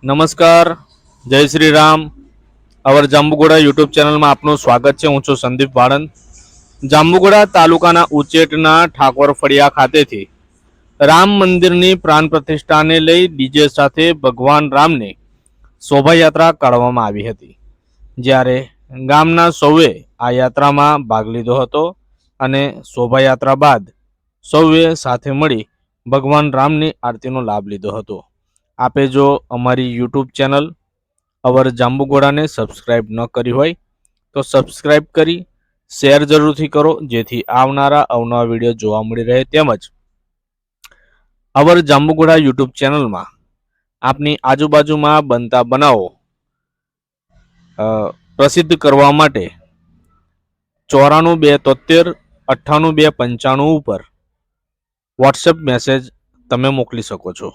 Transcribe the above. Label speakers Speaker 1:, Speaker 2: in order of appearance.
Speaker 1: નમસ્કાર, જય શ્રી રામ. અવર જાંબુગોડા યુટ્યુબ ચેનલમાં આપનું સ્વાગત છે. હું છું સંદીપ વાળંદ. જાંબુગોડા તાલુકાના ઉચેટના ઠાકોર ફળિયા ખાતેથી રામ મંદિરની પ્રાણ પ્રતિષ્ઠાને લઈ ડીજે સાથે ભગવાન રામની શોભાયાત્રા કાઢવામાં આવી હતી, જ્યારે ગામના સૌએ આ યાત્રામાં ભાગ લીધો હતો અને શોભાયાત્રા બાદ સૌએ સાથે મળી ભગવાન રામની આરતીનો લાભ લીધો હતો. આપે જો અમારી યુટ્યુબ ચેનલ અવર જાંબુગોડાને સબસ્ક્રાઇબ ન કરી હોય તો સબસ્ક્રાઇબ કરી શેર જરૂરથી કરો, જેથી આવનારા અવનવા વિડીયો જોવા મળી રહે. તેમજ અવર જાંબુગોડા યુટ્યુબ ચેનલમાં આપની આજુબાજુમાં બનતા બનાવો પ્રસિદ્ધ કરવા માટે 94 273 98 295 ઉપર વોટ્સએપ મેસેજ તમે મોકલી શકો છો.